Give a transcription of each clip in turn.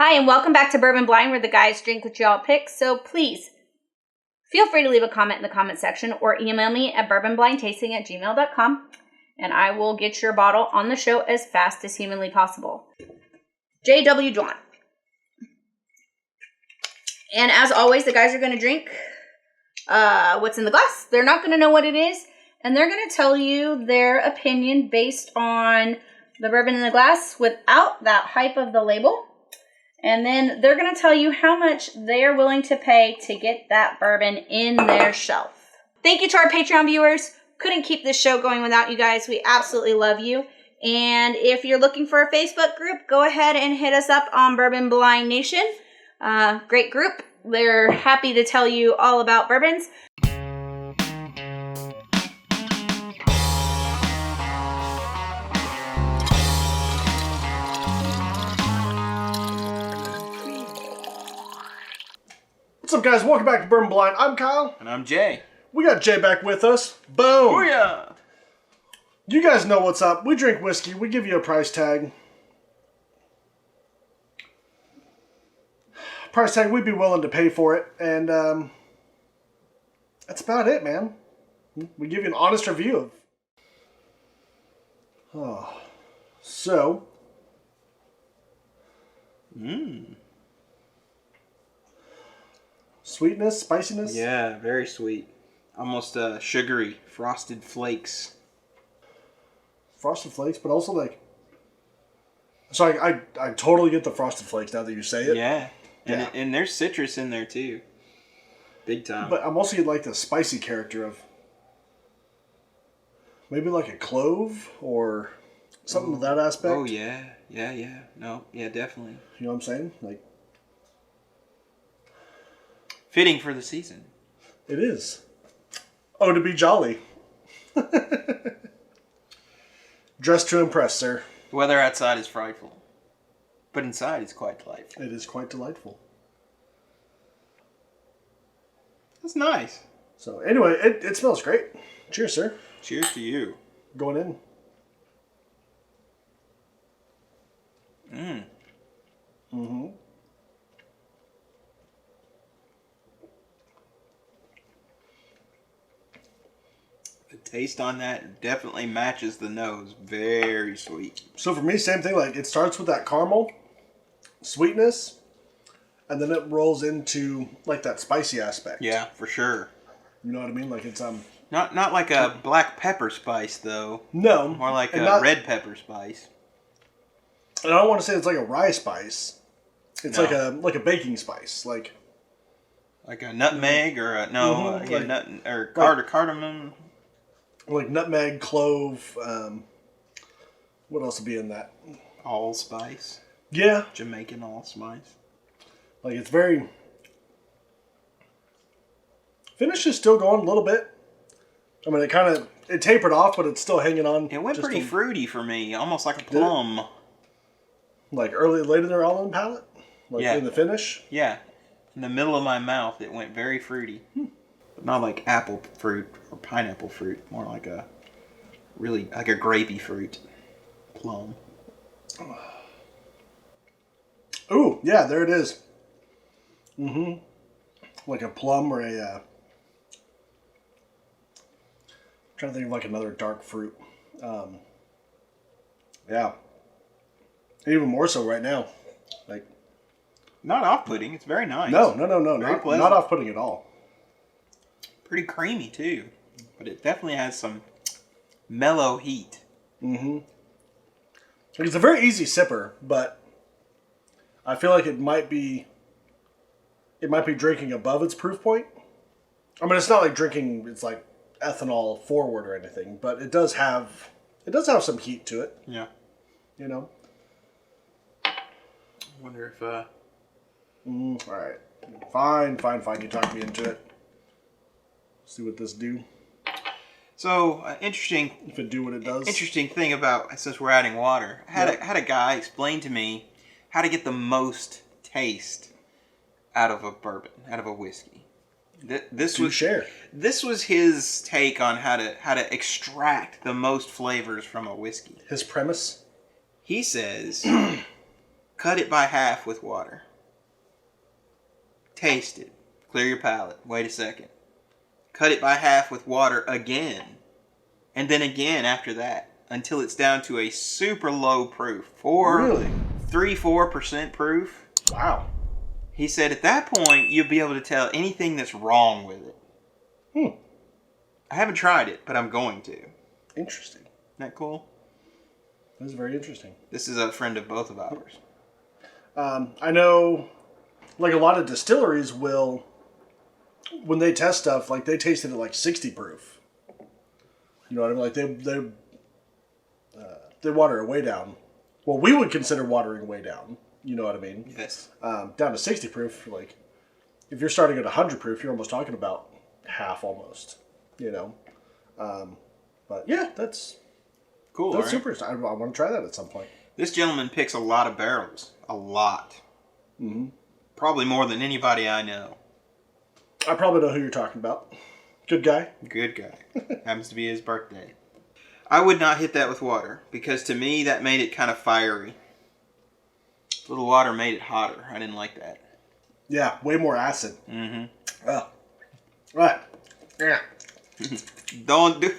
Hi, and welcome back to Bourbon Blind, where the guys drink what y'all pick. So please, feel free to leave a comment in the comment section or email me at bourbonblindtasting@gmail.com, and I will get your bottle on the show as fast as humanly possible. J.W. Dant. And as always, the guys are going to drink what's in the glass. They're not going to know what it is, and they're going to tell you their opinion based on the bourbon in the glass without that hype of the label. And then they're going to tell you how much they're willing to pay to get that bourbon in their shelf. Thank you to our Patreon viewers. Couldn't keep this show going without you guys. We absolutely love you. And if you're looking for a Facebook group, go ahead and hit us up on Bourbon Blind Nation. Great group. They're happy to tell you all about bourbons. What's up, guys? Welcome back to Bourbon Blind. I'm Kyle. And I'm Jay. We got Jay back with us. Boom! Booyah! You guys know what's up. We drink whiskey. We give you a price tag. Price tag we'd be willing to pay for it. And that's about it, man. We give you an honest review of... So... Sweetness, spiciness? Yeah, very sweet. Almost sugary, frosted flakes. Frosted flakes, but also like... So I totally get the frosted flakes now that you say it. Yeah. And there's citrus in there too. Big time. But I'm also getting like the spicy character of... Maybe like a clove or something to that aspect. Oh, yeah. Yeah. No, yeah, definitely. You know what I'm saying? Like... Fitting for the season. It is. Oh, to be jolly. Dressed to impress, sir. The weather outside is frightful. But inside it's quite delightful. It is quite delightful. That's nice. So, anyway, it smells great. Cheers, sir. Cheers to you. Going in. Mm-hmm. The taste on that definitely matches the nose. Very sweet. So for me, same thing. Like, it starts with that caramel sweetness, and then it rolls into like that spicy aspect. Yeah, for sure. You know what I mean? Like it's Not like a black pepper spice though. No, More like a red pepper spice. And I don't want to say it's like a rye spice. It's No. like a baking spice, like a nutmeg or cardamom. Like nutmeg, clove. What else would be in that? Allspice. Yeah, Jamaican allspice. like it's very. Finish is still going a little bit. I mean, it tapered off, but it's still hanging on. It went pretty fruity for me, almost like a plum. Like later they're all in the palate? Like in the finish? Yeah. In the middle of my mouth, it went very fruity. But not like apple fruit or pineapple fruit. More like a grapey fruit. Plum. Ooh, yeah, there it is. Mm-hmm. Like a plum or a... trying to think of like another dark fruit. Yeah. Even more so right now. Like... Not off-putting. It's very nice. No. Very pleasant. Not off-putting at all. Pretty creamy, too. But it definitely has some mellow heat. Mm-hmm. It's a very easy sipper, but I feel like it might be drinking above its proof point. I mean, it's not like drinking, it's like ethanol forward or anything, but it does have some heat to it. Yeah. You know? I wonder if... All right. Fine. You talked me into it. See what this do. So, interesting... If it do what it does. Interesting thing about, since we're adding water, I had a guy explain to me how to get the most taste out of a bourbon, out of a whiskey. This was his take on how to extract the most flavors from a whiskey. His premise? He says, Cut it by half with water. Taste it. Clear your palate. Wait a second. Cut it by half with water again. And then again after that. Until it's down to a super low proof. 3-4% proof. Wow. He said at that point, you'll be able to tell anything that's wrong with it. I haven't tried it, but I'm going to. Interesting. Isn't that cool? That's very interesting. This is a friend of both of ours. I know, like, a lot of distilleries will, when they test stuff, like, they taste it at, like, 60 proof. You know what I mean? Like, they water it way down. Well, we would consider watering way down. You know what I mean? Yes. Down to 60 proof, like, if you're starting at 100 proof, you're almost talking about half almost, you know? But, yeah, that's cool, that's right? super. I want to try that at some point. This gentleman picks a lot of barrels. A lot. Mm-hmm. Probably more than anybody I know. I probably know who you're talking about. Good guy. Good guy. Happens to be his birthday. I would not hit that with water, because to me that made it kind of fiery. A little water made it hotter. I didn't like that. Yeah, way more acid. Mm-hmm. Oh. Right. Yeah. Don't do...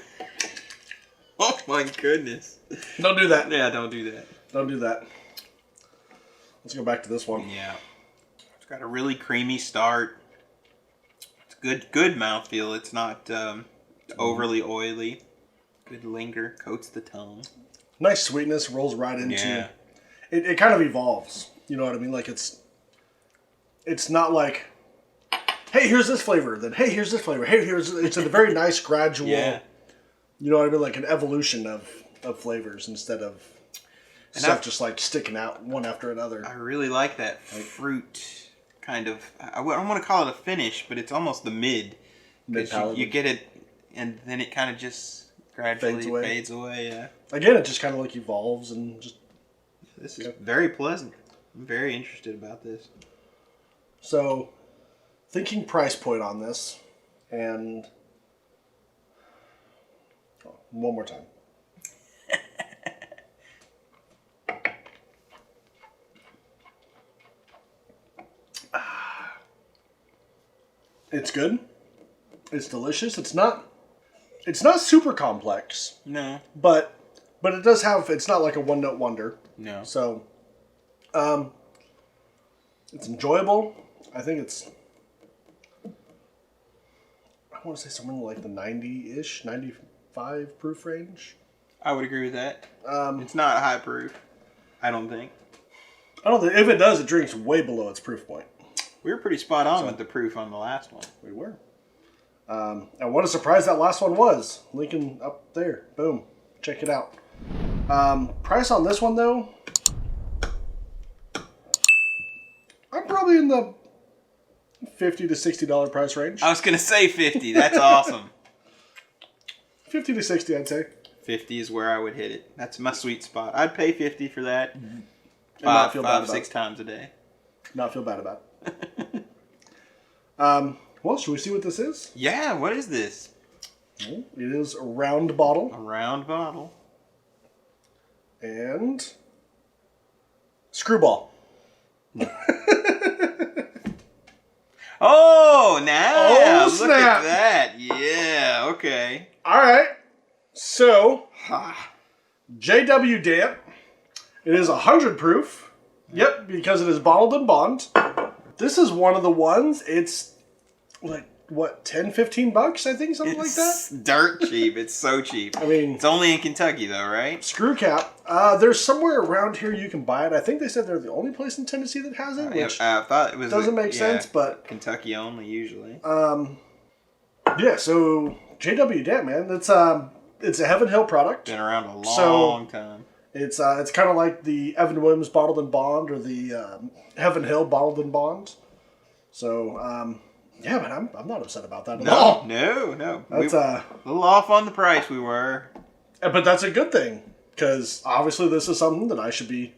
Oh my goodness. Don't do that. Yeah, don't do that. Don't do that. Let's go back to this one. Yeah. It's got a really creamy start. It's good mouthfeel. It's not overly oily. Good linger. Coats the tongue. Nice sweetness. Rolls right into... Yeah. It kind of evolves. You know what I mean? Like, it's not like, hey, here's this flavor. Then, hey, here's this flavor. Hey, here's... It's a very nice gradual... Yeah. You know what I mean? Like an evolution of flavors instead of stuff just like sticking out one after another. I really like that fruit kind of... I don't want to call it a finish, but it's almost the mid. Mid-palate. You get it, and then it kind of just gradually fades away. Yeah. Again, it just kind of like evolves and just... This is very pleasant. I'm very interested about this. So, thinking price point on this, and... Oh, one more time. It's good. It's delicious. It's not super complex. No. But it does have... It's not like a one-note wonder. No. So, it's enjoyable. I think it's... I want to say somewhere in like the 90-ish, 95 proof range. I would agree with that. It's not high proof, I don't think. I don't think... If it does, it drinks way below its proof point. We were pretty spot on with the proof on the last one. We were. And what a surprise that last one was. Lincoln up there. Boom. Check it out. Price on this one, though, I'm probably in the $50 to $60 price range. I was going to say 50. That's awesome. 50 to 60, I'd say. 50 is where I would hit it. That's my sweet spot. I'd pay 50 for that. Mm-hmm. 6 times a day. Not feel bad about it. Well, should we see what this is? Yeah, what is this? It is a round bottle. A round bottle. And screwball. Oh, now Oh, look snap. at that. Yeah, okay. All right. So, JW Dant. It is 100 proof. Yep, because it is bottled in bond. This is one of the ones. It's like, what, 10, 15 bucks, I think, something like that? It's dirt cheap. It's so cheap. I mean... It's only in Kentucky, though, right? Screw cap. There's somewhere around here you can buy it. I think they said they're the only place in Tennessee that has it, which I thought it was doesn't make sense, but... Kentucky only, usually. Yeah, so JW Dant, man, it's a Heaven Hill product. Been around a long time. It's kind of like the Evan Williams bottled in bond or the Heaven Hill bottled in bond. So, yeah, man, I'm not upset about that at all. No. That's a little off on the price we were. But that's a good thing, because obviously this is something that I should be,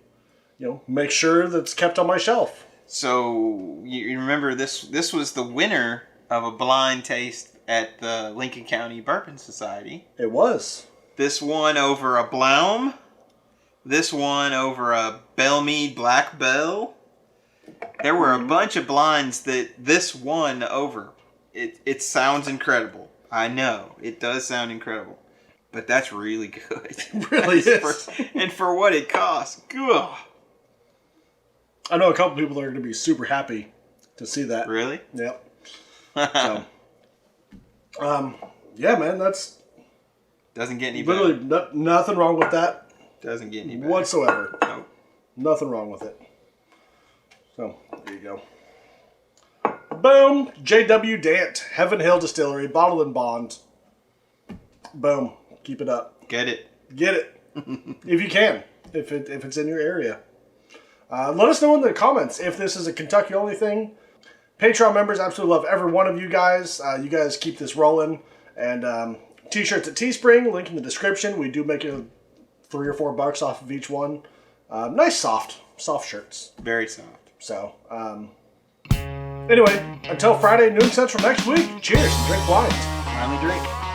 make sure that's kept on my shelf. So, you remember this was the winner of a blind taste at the Lincoln County Bourbon Society. It was. This won over a Blaum, This one over a Bellmead Black Bell. There were a bunch of blinds that this won over. It sounds incredible. I know. It does sound incredible. But that's really good. It really is. And for what it costs. Ugh. I know a couple people are going to be super happy to see that. Really? Yep. So, yeah, man, that's... Doesn't get any better. Literally nothing wrong with that. Doesn't get any better. Whatsoever. Nope. Nothing wrong with it. So, there you go. Boom! JW Dant, Heaven Hill Distillery, bottled and bond. Boom. Keep it up. Get it. Get it. If you can. If it's in your area. Let us know in the comments if this is a Kentucky-only thing. Patreon members, absolutely love every one of you guys. You guys keep this rolling. And t-shirts at Teespring, link in the description. We do make $3 or $4 off of each one. Nice soft shirts. Very soft. So, anyway, until Friday, noon central next week, cheers and drink wine. Finally drink.